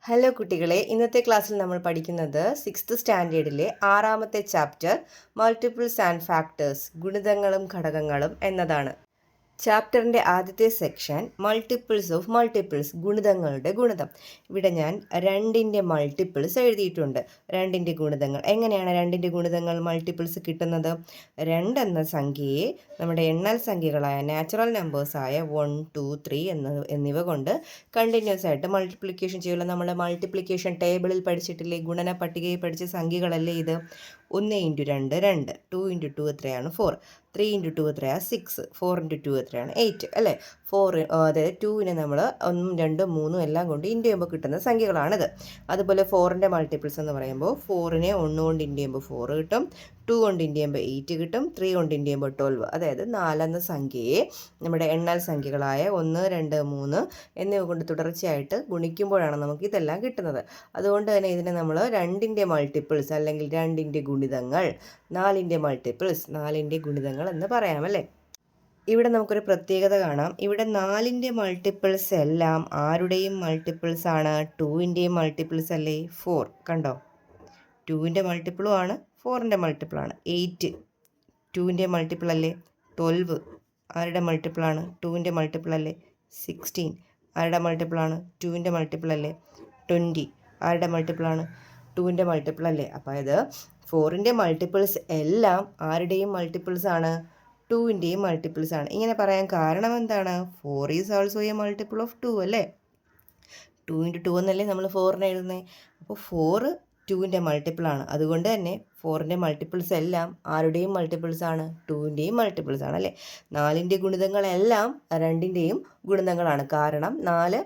Hello കുട്ടികളെ, ഇന്നത്തെ ക്ലാസ്സിൽ നമ്മൾ പഠിക്കുന്നത് 6th സ്റ്റാൻഡേർഡിലെ 6ാമത്തെ ചാപ്റ്റർ മൾട്ടിപ്പിൾസ് ആൻഡ് ഫാക്ടേഴ്സ്, ഗുണിതങ്ങളും ഘടകങ്ങളും എന്നതാണ്. ചാപ്റ്ററിൻ്റെ ആദ്യത്തെ സെക്ഷൻ മൾട്ടിപ്പിൾസ് ഓഫ് മൾട്ടിപ്പിൾസ്, ഗുണിതങ്ങളുടെ ഗുണിതം. ഇവിടെ ഞാൻ 2ൻ്റെ മൾട്ടിപ്പിൾസ് എഴുതിയിട്ടുണ്ട്. 2ൻ്റെ ഗുണിതങ്ങൾ എങ്ങനെയാണ് 2ൻ്റെ ഗുണിതങ്ങൾ മൾട്ടിപ്പിൾസ് കിട്ടുന്നത്? 2 എന്ന സംഖ്യയെ നമ്മുടെ എണ്ണൽ സംഖ്യകളായ നാച്ചുറൽ നമ്പേഴ്സായ 1, 2, 3 എന്നിവ കൊണ്ട് കണ്ടിന്യൂസ് ആയിട്ട് മൾട്ടിപ്ലിക്കേഷൻ ചെയ്യുമല്ലോ. നമ്മൾ മൾട്ടിപ്ലിക്കേഷൻ ടേബിളിൽ പഠിച്ചിട്ടില്ലേ? ഗുണന പട്ടികയിൽ പഠിച്ച സംഖ്യകളല്ലേ ഇത്? 1 × 2 2, 2 × 2 എത്രയാണ്? 4, 3 × 2 എത്രയാണ്? 6, 4 × 2 എത്രയാണ്? 8 അല്ലേ? 4 അതായത് 2നെ നമ്മൾ 1, 2, 3 എല്ലാം കൊണ്ട് ഇൻറ്റു ചെയ്യുമ്പോൾ കിട്ടുന്ന സംഖ്യകളാണിത്. അതുപോലെ 4ൻ്റെ മൾട്ടിപ്പിൾസ് എന്ന് പറയുമ്പോൾ 4നെ 1 കൊണ്ട് ഇൻറ്റു ചെയ്യുമ്പോൾ 4 കിട്ടും, 2 കൊണ്ട് ഇൻറ്റു ചെയ്യുമ്പോൾ 8 കിട്ടും, 3 കൊണ്ട് ഇൻറ്റു ചെയ്യുമ്പോൾ 12. അതായത് 4 എന്ന സംഖ്യയെ നമ്മുടെ എണ്ണൽ സംഖ്യകളായ 1, 2, 3 എന്നിവ കൊണ്ട് തുടർച്ചയായിട്ട് ഗുണിക്കുമ്പോഴാണ് നമുക്ക് ഇതെല്ലാം കിട്ടുന്നത്. അതുകൊണ്ട് തന്നെ ഇതിനെ നമ്മൾ 2ൻ്റെ മൾട്ടിപ്പിൾസ് അല്ലെങ്കിൽ 2ൻ്റെ ഗുണിതങ്ങൾ, 4ൻ്റെ മൾട്ടിപ്പിൾസ്, 4ൻ്റെ ഗുണിതങ്ങൾ എന്ന് പറയാമല്ലേ. ഇവിടെ നമുക്കൊരു പ്രത്യേകത കാണാം. ഇവിടെ 4ൻ്റെ മൾട്ടിപ്പിൾസ് എല്ലാം ആരുടെയും മൾട്ടിപ്പിൾസ് ആണ്? 2ൻ്റെയും മൾട്ടിപ്പിൾസ് അല്ലേ? 4 കണ്ടോ? 2ൻ്റെ മൾട്ടിപ്പിളും ആണ്, 4ൻ്റെ മൾട്ടിപ്പിളാണ്. 8 2ൻ്റെ മൾട്ടിപ്പിൾ അല്ലേ? 12 ആരുടെ മൾട്ടിപ്പിളാണ്? 2ൻ്റെ മൾട്ടിപ്പിൾ അല്ലേ? 16 ആരുടെ മൾട്ടിപ്പിളാണ്? 2ൻ്റെ മൾട്ടിപ്പിൾ അല്ലേ? 20 ആരുടെ മൾട്ടിപ്പിളാണ്? 2ൻ്റെ മൾട്ടിപ്പിൾ അല്ലേ? അപ്പോൾ ഇത് 4ൻ്റെ മൾട്ടിപ്പിൾസ് എല്ലാം ആരുടെയും മൾട്ടിപ്പിൾസ് ആണ്? 2ൻ്റെയും മൾട്ടിപ്പിൾസ് ആണ്. ഇങ്ങനെ പറയാൻ കാരണം എന്താണ്? 4 is also A multiple of 2 അല്ലേ? 2 × 2 എന്നല്ലേ നമ്മൾ 4നെ എഴുതുന്നത്. അപ്പോൾ 4 2ൻ്റെ മൾട്ടിപ്പിളാണ്. അതുകൊണ്ട് തന്നെ 4ൻ്റെ മൾട്ടിപ്പിൾസ് എല്ലാം ആരുടെയും മൾട്ടിപ്പിൾസ് ആണ്? 2ൻ്റെയും മൾട്ടിപ്പിൾസ് ആണ് അല്ലേ. 4ൻ്റെ ഗുണിതങ്ങളെല്ലാം 2ൻ്റെയും ഗുണിതങ്ങളാണ്. കാരണം 4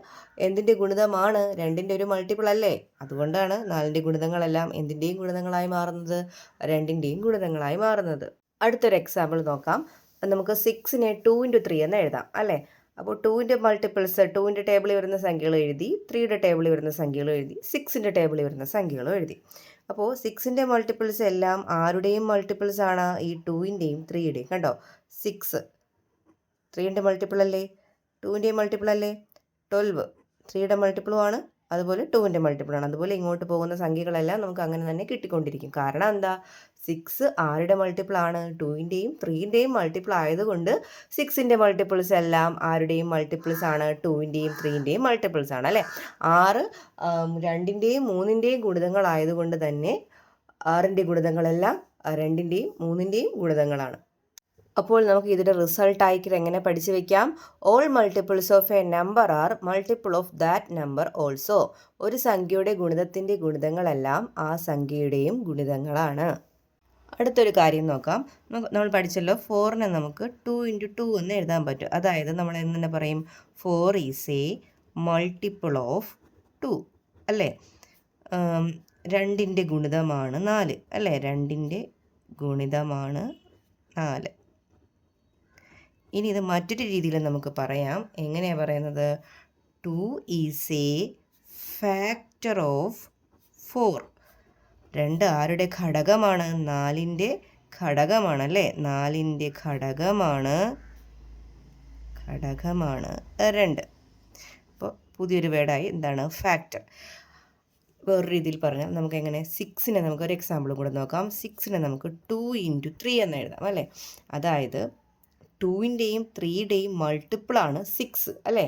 എന്തിൻ്റെ ഗുണിതമാണ്? 2ൻ്റെ ഒരു മൾട്ടിപ്പിൾ അല്ലേ. അതുകൊണ്ടാണ് 4ൻ്റെ ഗുണിതങ്ങളെല്ലാം എന്തിൻ്റെയും ഗുണിതങ്ങളായി മാറുന്നത്? 2ൻ്റെയും ഗുണിതങ്ങളായി മാറുന്നത്. അടുത്തൊരു എക്സാമ്പിൾ നോക്കാം. നമുക്ക് 6നെ 2 × 3 എന്ന് എഴുതാം അല്ലേ. അപ്പോൾ 2ൻ്റെ മൾട്ടിപ്പിൾസ്, 2ൻ്റെ ടേബിളിൽ വരുന്ന സംഖ്യകൾ എഴുതി, 3യുടെ ടേബിളിൽ വരുന്ന സംഖ്യകൾ എഴുതി, 6ൻ്റെ ടേബിളിൽ വരുന്ന സംഖ്യകളും എഴുതി. അപ്പോൾ 6ൻ്റെ മൾട്ടിപ്പിൾസ് എല്ലാം ആരുടെയും മൾട്ടിപ്പിൾസ് ആണ്? ഈ 2ൻ്റെയും 3യുടെയും. കണ്ടോ? 6 3ൻ്റെ മൾട്ടിപ്പിൾ അല്ലേ? 2ൻ്റെയും മൾട്ടിപ്പിൾ അല്ലേ? 12 3യുടെ മൾട്ടിപ്പിളും ആണ്, അതുപോലെ 2ൻ്റെ മൾട്ടിപ്പിളാണ്. അതുപോലെ ഇങ്ങോട്ട് പോകുന്ന സംഖ്യകളെല്ലാം നമുക്ക് അങ്ങനെ തന്നെ കിട്ടിക്കൊണ്ടിരിക്കും. കാരണം എന്താ? 6 ആരുടെ മൾട്ടിപ്പിളാണ്? 2ൻ്റെയും 3ൻ്റെയും മൾട്ടിപ്പിൾ ആയതുകൊണ്ട് 6ൻ്റെ മൾട്ടിപ്പിൾസ് എല്ലാം ആരുടെയും മൾട്ടിപ്പിൾസ് ആണ്? 2ൻ്റെയും 3ൻ്റെയും മൾട്ടിപ്പിൾസ് ആണ് അല്ലേ. 6 2ൻ്റെയും 3ൻ്റെയും ഗുണിതങ്ങളായതുകൊണ്ട് തന്നെ 6ൻ്റെ ഗുണിതങ്ങളെല്ലാം 2ൻ്റെയും 3ൻ്റെയും ഗുണിതങ്ങളാണ്. അപ്പോൾ നമുക്ക് ഇതിൻ്റെ റിസൾട്ടായിട്ട് എങ്ങനെ പഠിച്ചു വയ്ക്കാം? All multiples of A number R multiple of that number also. ഒരു സംഖ്യയുടെ ഗുണിതത്തിൻ്റെ ഗുണിതങ്ങളെല്ലാം ആ സംഖ്യയുടെയും ഗുണിതങ്ങളാണ്. അടുത്തൊരു കാര്യം നോക്കാം. നമ്മൾ പഠിച്ചല്ലോ 4നെ നമുക്ക് 2 × 2 എന്ന് എഴുതാൻ പറ്റും. അതായത് നമ്മൾ എന്നെ പറയും? 4 ഈസ് എ മൾട്ടിപ്പിൾ ഓഫ് 2 അല്ലേ. 2ൻ്റെ ഗുണിതമാണ് 4 അല്ലേ. 2ൻ്റെ ഗുണിതമാണ് 4. ഇനി ഇത് മറ്റൊരു രീതിയിൽ നമുക്ക് പറയാം. എങ്ങനെയാണ് പറയുന്നത്? 2 ഈസ് എ ഫാക്ടർ ഓഫ് 4. 2 ആരുടെ ഘടകമാണ്? 4ൻ്റെ ഘടകമാണല്ലേ. 4ൻ്റെ ഘടകമാണ് 2. അപ്പോൾ പുതിയൊരു വേർഡായി എന്താണ്? ഫാക്ടർ. വേറൊരു രീതിയിൽ പറഞ്ഞാൽ നമുക്ക് എങ്ങനെ? 6നെ നമുക്കൊരു എക്സാമ്പിൾ കൂടെ നോക്കാം. 6നെ നമുക്ക് 2 × 3 എന്ന് എഴുതാം അല്ലേ. അതായത് 2ൻ്റെയും 3യുടെയും മൾട്ടിപ്പിളാണ് 6 അല്ലേ.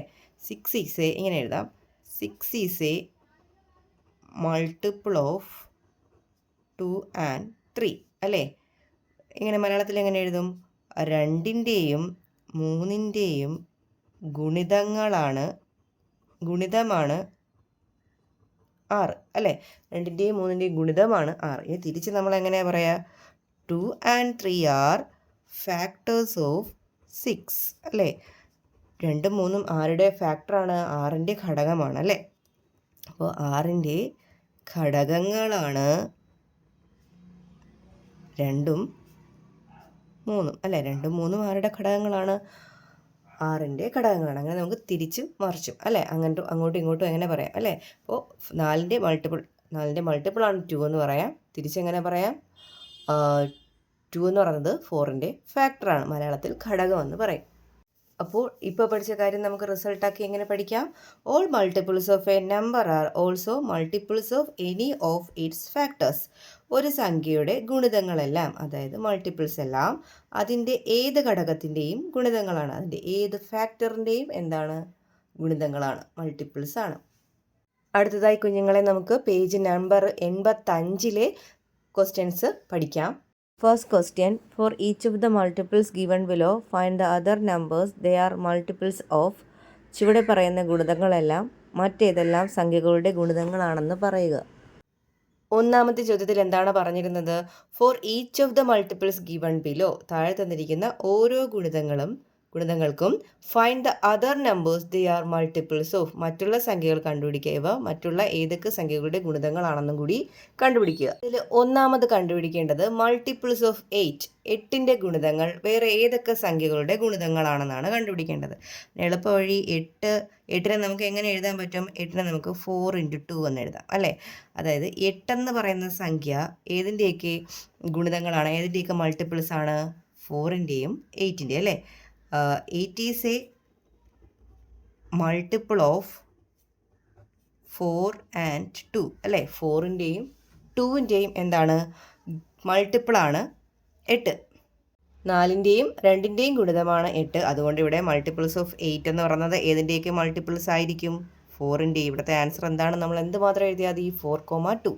6 ഈസ് എ, ഇങ്ങനെ എഴുതാം, 6 is a multiple of 2 and 3 അല്ലേ. ഇങ്ങനെ മലയാളത്തിൽ എങ്ങനെ എഴുതും? 2ൻ്റെയും 3ൻ്റെയും ഗുണിതമാണ് 6 അല്ലേ. 2ൻ്റെയും 3ൻ്റെയും ഗുണിതമാണ് 6. ഇനി തിരിച്ച് നമ്മൾ എങ്ങനെയാണ് പറയുക? 2 ആൻഡ് 3 ആർ ഫാക്ടേഴ്സ് ഓഫ് 6 അല്ലേ. 2ഉം 3ഉം ആരുടെ ഫാക്ടറാണ്? 6ൻ്റെ ഘടകമാണ് അല്ലേ. അപ്പോൾ 6ൻ്റെ ഘടകങ്ങളാണ് 2ഉം 3ഉം അല്ലേ. 2ഉം 3ഉം ആരുടെ ഘടകങ്ങളാണ്? 6ൻ്റെ ഘടകങ്ങളാണ്. അങ്ങനെ നമുക്ക് തിരിച്ചും മറിച്ചും അല്ലേ, അങ്ങോട്ടും ഇങ്ങോട്ടും എങ്ങനെ പറയാം അല്ലേ. അപ്പോൾ 4ൻ്റെ മൾട്ടിപ്പിളാണ് 2 എന്ന് പറയാം. തിരിച്ചെങ്ങനെ പറയാം? 2 എന്ന് പറയുന്നത് 4ൻ്റെ ഫാക്ടറാണ്, മലയാളത്തിൽ ഘടകമെന്ന് പറയും. അപ്പോൾ ഇപ്പോൾ പഠിച്ച കാര്യം നമുക്ക് റിസൾട്ടാക്കി എങ്ങനെ പഠിക്കാം? All multiples of A number are also multiples of any of its factors. ഒരു സംഖ്യയുടെ ഗുണിതങ്ങളെല്ലാം, അതായത് മൾട്ടിപ്പിൾസ് എല്ലാം അതിൻ്റെ ഏത് ഘടകത്തിൻ്റെയും ഗുണിതങ്ങളാണ്. അതിൻ്റെ ഏത് ഫാക്ടറിൻ്റെയും എന്താണ്? ഗുണിതങ്ങളാണ്, മൾട്ടിപ്പിൾസ് ആണ്. അടുത്തതായി കുഞ്ഞുങ്ങളെ നമുക്ക് പേജ് നമ്പർ 85 ക്വസ്റ്റ്യൻസ് പഠിക്കാം. First question, for each of the multiples given below, find the other numbers they are multiples of. ചുവടെ പറയുന്ന ഗുണിതങ്ങളെല്ലാം മറ്റേതെല്ലാം സംഖ്യകളുടെ ഗുണിതങ്ങളാണെന്ന് പറയുക. ഒന്നാമത്തെ ചോദ്യത്തിൽ എന്താണ് പറഞ്ഞിരുന്നത്? For each of the multiples given below, താഴെ തന്നിരിക്കുന്ന ഓരോ ഗുണിതങ്ങൾക്കും find the other numbers they are multiples of, മറ്റുള്ള സംഖ്യകൾ കണ്ടുപിടിക്കുക. ഇവ മറ്റുള്ള ഏതൊക്കെ സംഖ്യകളുടെ ഗുണിതങ്ങളാണെന്നും കൂടി കണ്ടുപിടിക്കുക. ഇതിൽ ഒന്നാമത് കണ്ടുപിടിക്കേണ്ടത് മൾട്ടിപ്പിൾസ് ഓഫ് 8, 8ൻ്റെ ഗുണിതങ്ങൾ വേറെ ഏതൊക്കെ സംഖ്യകളുടെ ഗുണിതങ്ങളാണെന്നാണ് കണ്ടുപിടിക്കേണ്ടത്. എളുപ്പ വഴി 8നെ നമുക്ക് എങ്ങനെ എഴുതാൻ പറ്റും? 8നെ നമുക്ക് 4 × 2 എന്ന് എഴുതാം അല്ലേ. അതായത് 8 എന്ന് പറയുന്ന സംഖ്യ ഏതിൻ്റെയൊക്കെ ഗുണിതങ്ങളാണ്, ഏതിൻ്റെയൊക്കെ മൾട്ടിപ്പിൾസ് ആണ്? 4ൻ്റെയും 8ൻ്റെയും അല്ലേ. 8 is a multiple of 4 and 2 അല്ലേ. 4ൻ്റെയും 2ൻ്റെയും എന്താണ്? മൾട്ടിപ്പിളാണ് 8. 4ൻ്റെയും 2ൻ്റെയും ഗുണിതമാണ് 8. അതുകൊണ്ട് ഇവിടെ മൾട്ടിപ്പിൾസ് ഓഫ് 8 എന്ന് പറയുന്നത് ഏതിൻ്റെയൊക്കെ മൾട്ടിപ്പിൾസ് ആയിരിക്കും? 4ൻ്റെയും. ഇവിടുത്തെ ആൻസർ എന്താണ്? നമ്മൾ എന്ത് മാത്രം എഴുതിയാൽ മതി? 4,2.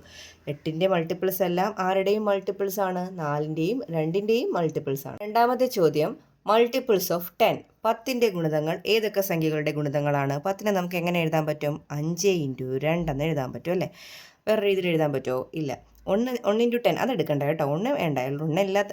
8ൻ്റെ മൾട്ടിപ്പിൾസ് എല്ലാം ആരുടെയും മൾട്ടിപ്പിൾസ് ആണ്? 4ൻ്റെയും 2ൻ്റെയും മൾട്ടിപ്പിൾസ് ആണ്. രണ്ടാമത്തെ ചോദ്യം, മൾട്ടിപ്പിൾസ് ഓഫ് 10, 10ൻ്റെ ഗുണിതങ്ങൾ ഏതൊക്കെ സംഖ്യകളുടെ ഗുണിതങ്ങളാണ്? 10നെ നമുക്ക് എങ്ങനെ എഴുതാൻ പറ്റും? 5 × 2 എന്ന് എഴുതാൻ പറ്റും അല്ലേ. വേറെ രീതിയിൽ എഴുതാൻ പറ്റുമോ? ഇല്ല. 1 × 10 അത് എടുക്കണ്ട കേട്ടോ. 1 വേണ്ട.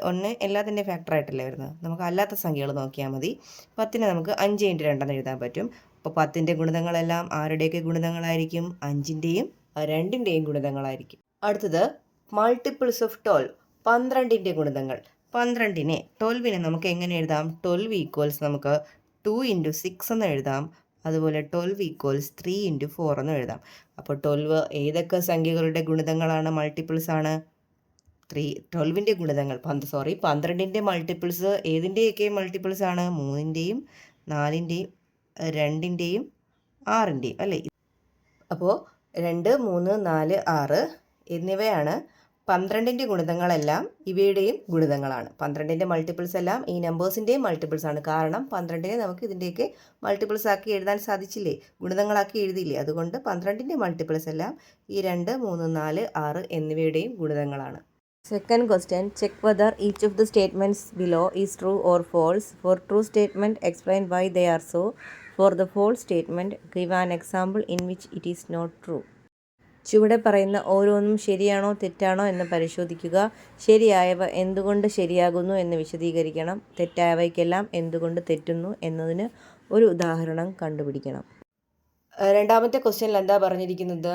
1 എല്ലാത്തിൻ്റെ ഫാക്ടറായിട്ടല്ലേ വരുന്നത്. നമുക്ക് അല്ലാത്ത സംഖ്യകൾ നോക്കിയാൽ മതി. 10നെ നമുക്ക് 5 × 2 എന്ന് എഴുതാൻ പറ്റും. അപ്പോൾ 10ൻ്റെ ഗുണിതങ്ങളെല്ലാം ആരുടെയൊക്കെ ഗുണിതങ്ങളായിരിക്കും? 5ൻ്റെയും 2ൻ്റെയും ഗുണിതങ്ങളായിരിക്കും. അടുത്തത് മൾട്ടിപ്പിൾസ് ഓഫ് 12, 12ൻ്റെ ഗുണിതങ്ങൾ. 12നെ നമുക്ക് എങ്ങനെ എഴുതാം? 12 ഈക്വൽസ് നമുക്ക് 2 × 6 എന്ന് എഴുതാം. അതുപോലെ 12 ഈക്വൽസ് 3 × 4 എന്ന് എഴുതാം. അപ്പോൾ 12 ഏതൊക്കെ സംഖ്യകളുടെ ഗുണിതങ്ങളാണ്? മൾട്ടിപ്പിൾസ് ആണ്. 12ൻ്റെ ഗുണിതങ്ങൾ 12ൻ്റെ മൾട്ടിപ്പിൾസ് ഏതിൻ്റെയൊക്കെ മൾട്ടിപ്പിൾസ് ആണ്? 3ൻ്റെയും 4ൻ്റെയും 2ൻ്റെയും 6ൻ്റെയും അല്ലേ. അപ്പോൾ 2, 3, 4, 6 എന്നിവയാണ് 12ൻ്റെ ഗുണിതങ്ങളെല്ലാം ഇവയുടെയും ഗുണിതങ്ങളാണ്. 12ൻ്റെ മൾട്ടിപ്പിൾസ് എല്ലാം ഈ നമ്പേഴ്സിൻ്റെയും മൾട്ടിപ്പിൾസ് ആണ്. കാരണം 12നെ നമുക്ക് ഇതിൻ്റെയൊക്കെ മൾട്ടിപ്പിൾസ് ആക്കി എഴുതാൻ സാധിച്ചില്ലേ, ഗുണിതങ്ങളാക്കി എഴുതിയില്ലേ. അതുകൊണ്ട് 12ൻ്റെ മൾട്ടിപ്പിൾസ് എല്ലാം ഈ 2, 3, 4, 6 എന്നിവയുടെയും ഗുണിതങ്ങളാണ്. Second question, check whether each of the statements below is true or false. For true statement, explain why they are so. For the false statement, give an example in which it is not true. ചുവടെ പറയുന്ന ഓരോന്നും ശരിയാണോ തെറ്റാണോ എന്ന് പരിശോധിക്കുക. ശരിയായവ എന്തുകൊണ്ട് ശരിയാകുന്നു എന്ന് വിശദീകരിക്കണം. തെറ്റായവയ്ക്കെല്ലാം എന്തുകൊണ്ട് തെറ്റുന്നു എന്നതിന് ഒരു ഉദാഹരണം കണ്ടുപിടിക്കണം. രണ്ടാമത്തെ ക്വസ്റ്റ്യനിൽ എന്താ പറഞ്ഞിരിക്കുന്നത്?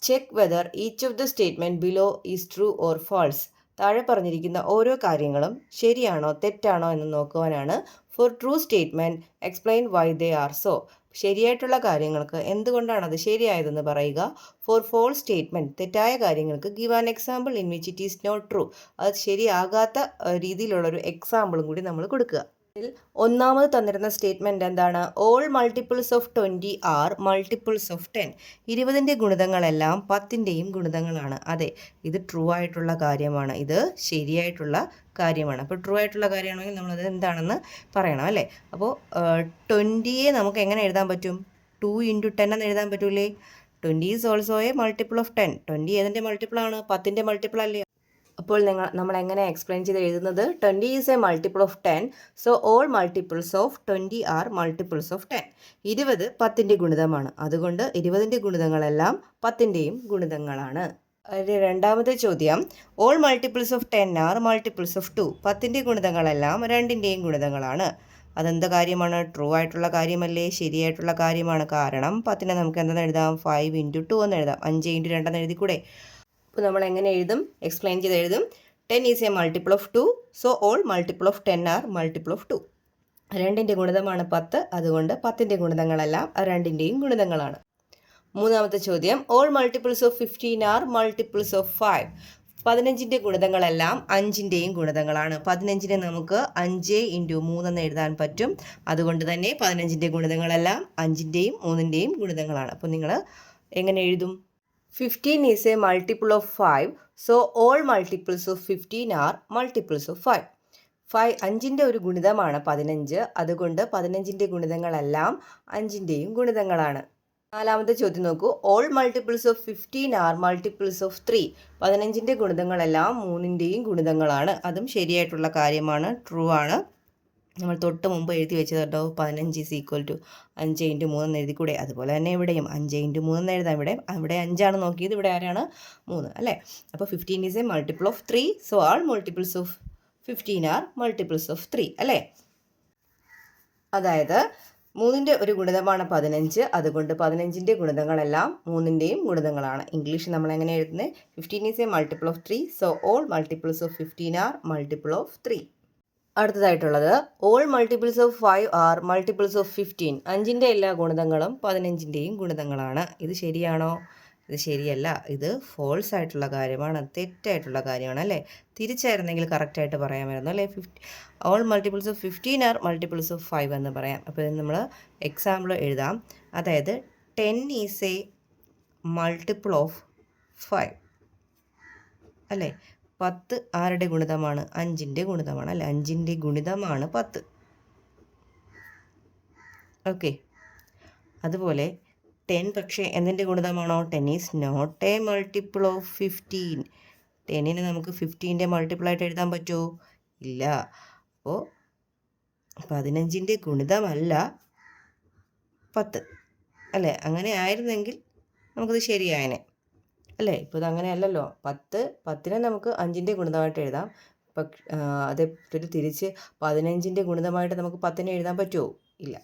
Check whether each of the statement below is true or false. താഴെ പറഞ്ഞിരിക്കുന്ന ഓരോ കാര്യങ്ങളും ശരിയാണോ തെറ്റാണോ എന്ന് നോക്കുവാനാണ്. For true statement explain why they are so. ശരിയായിട്ടുള്ള കാര്യങ്ങൾക്ക് എന്തുകൊണ്ടാണ് അത് ശരിയായതെന്ന് പറയുക. ഫോർ ഫോൾസ് സ്റ്റേറ്റ്മെൻറ്റ് തെറ്റായ കാര്യങ്ങൾക്ക് give an example in which it is not true. അത് ശരിയാകാത്ത രീതിയിലുള്ളൊരു എക്സാമ്പിളും കൂടി നമ്മൾ കൊടുക്കുക. ഒന്നാമത് തന്നിരുന്ന സ്റ്റേറ്റ്മെൻറ്റ് എന്താണ്? All multiples of 20 are multiples of 10. 20ൻ്റെ ഗുണിതങ്ങളെല്ലാം 10ൻ്റെയും ഗുണിതങ്ങളാണ്. അതെ, ഇത് ട്രൂ ആയിട്ടുള്ള കാര്യമാണ്, ഇത് ശരിയായിട്ടുള്ള കാര്യമാണ്. അപ്പോൾ ട്രൂ ആയിട്ടുള്ള കാര്യമാണെങ്കിൽ നമ്മളത് എന്താണെന്ന് പറയണം അല്ലേ. അപ്പോൾ 20യെ നമുക്ക് എങ്ങനെ എഴുതാൻ പറ്റും? 2 × 10 എന്ന് എഴുതാൻ പറ്റൂലേ. 20 is also A multiple of 10. 20 ഏതിൻ്റെ മൾട്ടിപ്പിളാണ്? 10ൻ്റെ മൾട്ടിപ്പിൾ അല്ലേ. അപ്പോൾ നമ്മൾ എങ്ങനെ എക്സ്പ്ലെയിൻ ചെയ്ത് എഴുതുന്നത്? 20 is a multiple of 10. So all multiples of 20 are multiples of 10. 20 10ൻ്റെ ഗുണിതമാണ്. അതുകൊണ്ട് 20ൻ്റെ ഗുണിതങ്ങളെല്ലാം 10ൻ്റെയും ഗുണിതങ്ങളാണ്. രണ്ടാമത്തെ ചോദ്യം, all multiples of 10 are multiples of 2. 10ൻ്റെ ഗുണിതങ്ങളെല്ലാം 2ൻ്റെയും ഗുണിതങ്ങളാണ്. അതെന്ത് കാര്യമാണ്? ട്രൂ ആയിട്ടുള്ള കാര്യമല്ലേ, ശരിയായിട്ടുള്ള കാര്യമാണ്. കാരണം 10നെ നമുക്ക് എന്താണെന്ന് എഴുതാം? 5 × 2 എന്ന് എഴുതാം. 5 × 2 എന്ന് എഴുതിക്കൂടെ. അപ്പോൾ നമ്മൾ എങ്ങനെ എഴുതും? എക്സ്പ്ലെയിൻ ചെയ്ത് എഴുതും. 10 is a multiple of 2. So all multiple of 10 are multiple of 2. 2ൻ്റെ ഗുണിതമാണ് 10. അതുകൊണ്ട് 10ൻ്റെ ഗുണിതങ്ങളെല്ലാം 2ൻ്റെയും ഗുണിതങ്ങളാണ്. മൂന്നാമത്തെ ചോദ്യം, all multiples of 15 are multiples of 5. 15ൻ്റെ ഗുണിതങ്ങളെല്ലാം 5ൻ്റെയും ഗുണിതങ്ങളാണ്. 15നെ നമുക്ക് 5 × 3 എന്ന് എഴുതാൻ പറ്റും. അതുകൊണ്ട് തന്നെ 15ൻ്റെ ഗുണിതങ്ങളെല്ലാം 5ൻ്റെയും 3ൻ്റെയും ഗുണിതങ്ങളാണ്. അപ്പോൾ നിങ്ങൾ എങ്ങനെ എഴുതും? 15 is a multiple of 5. So all multiples of 15 are multiples of 5. 5ൻ്റെ ഒരു ഗുണിതമാണ് 15. അതുകൊണ്ട് 15ൻ്റെ ഗുണിതങ്ങളെല്ലാം 5ൻ്റെയും ഗുണിതങ്ങളാണ്. നാലാമത്തെ ചോദ്യം നോക്കൂ. All multiples of 15 are multiples of 3. 15ൻ്റെ ഗുണിതങ്ങളെല്ലാം 3ൻ്റെയും ഗുണിതങ്ങളാണ്. അതും ശരിയായിട്ടുള്ള കാര്യമാണ്, ട്രൂ ആണ്. നമ്മൾ തൊട്ട് മുമ്പ് എഴുതി വെച്ചത് കേട്ടോ. 15 ഈസ് ഈക്വൽ ടു 5 × 3 എന്ന് എഴുതിക്കൂടെ? അതുപോലെ തന്നെ ഇവിടെയും 5 × 3 എന്ന് എഴുതാം. ഇവിടെ 5 നോക്കിയത്, ഇവിടെ ആരാണ്? 3 അല്ലേ? അപ്പോൾ 15 is a multiple of 3. So all multiples of 15 are multiples of 3 അല്ലേ? അതായത് 3ൻ്റെ ഒരു ഗുണിതമാണ് 15. അതുകൊണ്ട് 15ൻ്റെ ഗുണിതങ്ങളെല്ലാം 3ൻ്റെയും ഗുണിതങ്ങളാണ്. ഇംഗ്ലീഷിൽ നമ്മൾ എങ്ങനെ എഴുതുന്നത്? 15 is a multiple of 3. So all multiples of 15 are multiple of 3. അടുത്തതായിട്ടുള്ളത് all multiples of 5 are multiples of 15. 5ൻ്റെ എല്ലാ ഗുണിതങ്ങളും 15ൻ്റെയും ഗുണിതങ്ങളാണ്. ഇത് ശരിയാണോ? ഇത് ശരിയല്ല. ഇത് ഫോൾസ് ആയിട്ടുള്ള കാര്യമാണ്, തെറ്റായിട്ടുള്ള കാര്യമാണ് അല്ലേ? തിരിച്ചായിരുന്നെങ്കിൽ കറക്റ്റായിട്ട് പറയാമായിരുന്നു അല്ലേ? All multiples of 15 are multiples of 5 എന്ന് പറയാം. അപ്പോൾ ഇത് നമ്മൾ എക്സാമ്പിൾ എഴുതാം. അതായത് 10 ഈസ് എ മൾട്ടിപ്പിൾ ഓഫ് 5 അല്ലേ? 10 ആരുടെ ഗുണിതമാണ്? 5ൻ്റെ ഗുണിതമാണ് അല്ലേ? 5ൻ്റെ ഗുണിതമാണ് 10. ഓക്കെ. അതുപോലെ 10 പക്ഷേ എന്തിൻ്റെ ഗുണിതമാണോ? 10 is not a multiple of 15. 10നെ നമുക്ക് 15ൻ്റെ മൾട്ടിപ്പിളായിട്ട് എഴുതാൻ പറ്റുമോ? ഇല്ല. അപ്പോൾ 15ൻ്റെ ഗുണിതമല്ല 10 അല്ലേ? അങ്ങനെ ആയിരുന്നെങ്കിൽ നമുക്കത് ശരിയായനെ അല്ലേ? ഇപ്പോൾ ഇത് അങ്ങനെയല്ലല്ലോ. 10നെ നമുക്ക് 5ൻ്റെ ഗുണിതമായിട്ട് എഴുതാം. അതേ തിരിച്ച് 15ൻ്റെ ഗുണിതമായിട്ട് നമുക്ക് 10നെ എഴുതാൻ പറ്റുമോ? ഇല്ല.